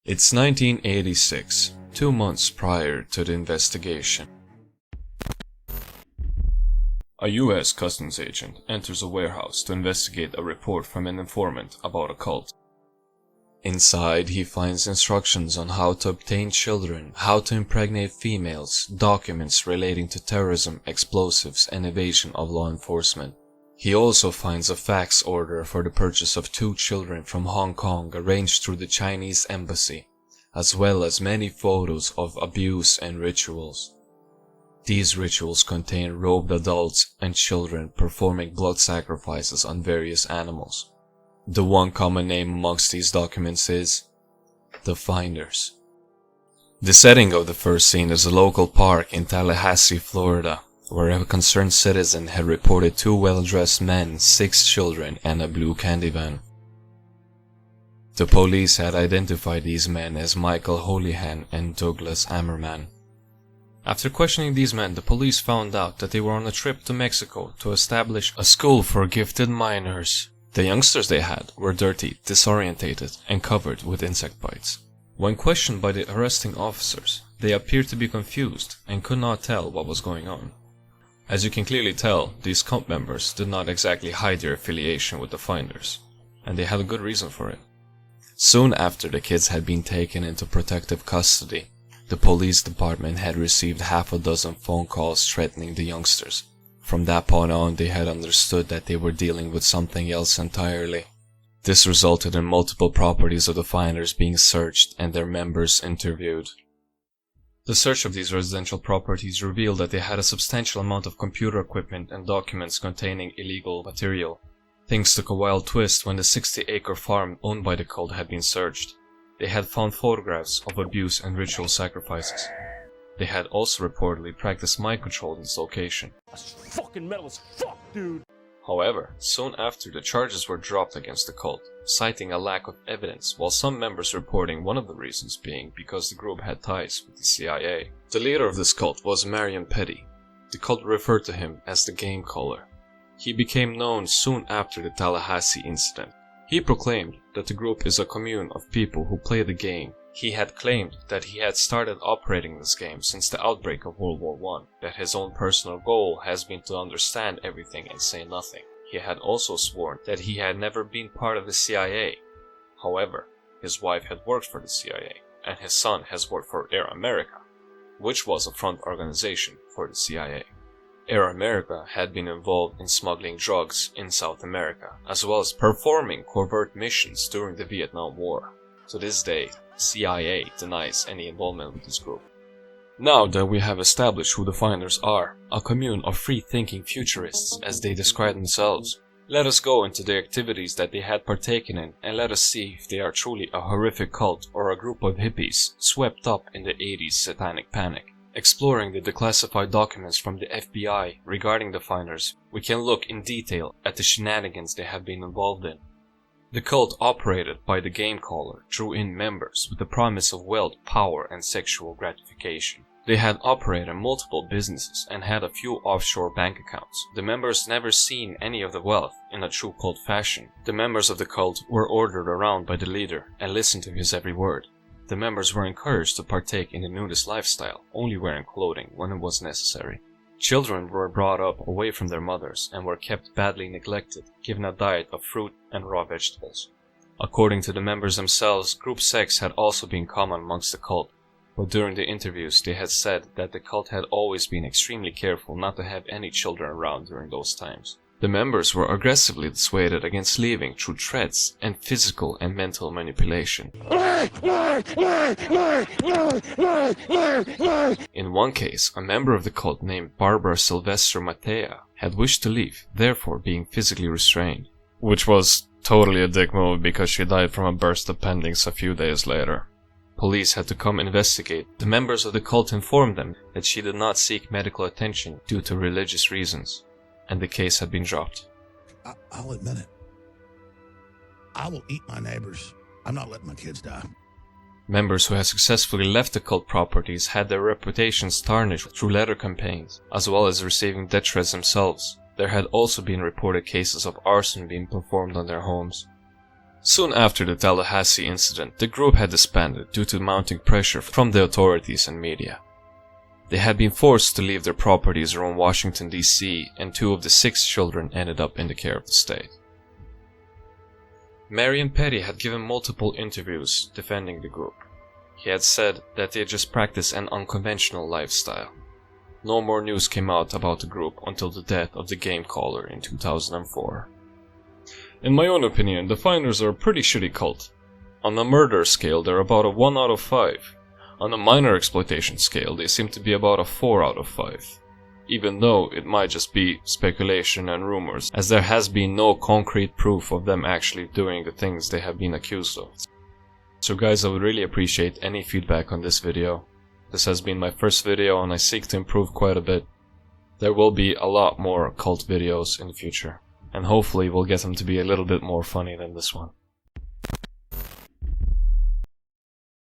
It's 1986, 2 months prior to the investigation. A US customs agent enters a warehouse to investigate a report from an informant about a cult. Inside, he finds instructions on how to obtain children, how to impregnate females, documents relating to terrorism, explosives, and evasion of law enforcement. He also finds a fax order for the purchase of 2 children from Hong Kong arranged through the Chinese embassy, as well as many photos of abuse and rituals. These rituals contain robed adults and children performing blood sacrifices on various animals. The one common name amongst these documents is the Finders. The setting of the first scene is a local park in Tallahassee, Florida, where a concerned citizen had reported 2 well-dressed men, 6 children, and a blue candy van. The police had identified these men as Michael Houlihan and Douglas Ammerman. After questioning these men, the police found out that they were on a trip to Mexico to establish a school for gifted minors. The youngsters they had were dirty, disorientated, and covered with insect bites. When questioned by the arresting officers, they appeared to be confused and could not tell what was going on. As you can clearly tell, these cult members did not exactly hide their affiliation with the Finders, and they had a good reason for it. Soon after the kids had been taken into protective custody, the police department had received half a dozen phone calls threatening the youngsters. From that point on, they had understood that they were dealing with something else entirely. This resulted in multiple properties of the Finders being searched and their members interviewed. The search of these residential properties revealed that they had a substantial amount of computer equipment and documents containing illegal material. Things took a wild twist when the 60-acre farm owned by the cult had been searched. They had found photographs of abuse and ritual sacrifices. They had also reportedly practiced mind control in this location. That's fucking metal as fuck, dude! However, soon after, the charges were dropped against the cult, citing a lack of evidence, while some members reporting one of the reasons being because the group had ties with the CIA. The leader of this cult was Marion Petty. The cult referred to him as the Game Caller. He became known soon after the Tallahassee incident. He proclaimed that the group is a commune of people who play the game. He had claimed that he had started operating this game since the outbreak of World War I, that his own personal goal has been to understand everything and say nothing. He had also sworn that he had never been part of the CIA. However, his wife had worked for the CIA, and his son has worked for Air America, which was a front organization for the CIA. Air America had been involved in smuggling drugs in South America, as well as performing covert missions during the Vietnam War. To this day, CIA denies any involvement with this group. Now that we have established who the Finders are, a commune of free-thinking futurists as they describe themselves, let us go into the activities that they had partaken in and let us see if they are truly a horrific cult or a group of hippies swept up in the 80s satanic panic. Exploring the declassified documents from the FBI regarding the Finders, we can look in detail at the shenanigans they have been involved in. The cult operated by the Game Caller drew in members with the promise of wealth, power, and sexual gratification. They had operated multiple businesses and had a few offshore bank accounts. The members never seen any of the wealth in a true cult fashion. The members of the cult were ordered around by the leader and listened to his every word. The members were encouraged to partake in the nudist lifestyle, only wearing clothing when it was necessary. Children were brought up away from their mothers and were kept badly neglected, given a diet of fruit and raw vegetables. According to the members themselves, group sex had also been common amongst the cult, but during the interviews they had said that the cult had always been extremely careful not to have any children around during those times. The members were aggressively dissuaded against leaving through threats and physical and mental manipulation. In one case, a member of the cult named Barbara Sylvester Matea had wished to leave, therefore being physically restrained. Which was totally a dick move because she died from a burst appendix a few days later. Police had to come investigate. The members of the cult informed them that she did not seek medical attention due to religious reasons, and the case had been dropped. I'll admit it. I will eat my neighbors. I'm not letting my kids die. Members who had successfully left the cult properties had their reputations tarnished through letter campaigns, as well as receiving death threats themselves. There had also been reported cases of arson being performed on their homes. Soon after the Tallahassee incident, the group had disbanded due to mounting pressure from the authorities and media. They had been forced to leave their properties around Washington, D.C., and 2 of the 6 children ended up in the care of the state. Marion Petty had given multiple interviews defending the group. He had said that they just practiced an unconventional lifestyle. No more news came out about the group until the death of the game caller in 2004. In my own opinion, the Finders are a pretty shitty cult. On the murder scale, they're about a 1 out of 5. On the minor exploitation scale, they seem to be about a 4 out of 5. Even though it might just be speculation and rumors, as there has been no concrete proof of them actually doing the things they have been accused of. So guys, I would really appreciate any feedback on this video. This has been my first video and I seek to improve quite a bit. There will be a lot more cult videos in the future, and hopefully we'll get them to be a little bit more funny than this one.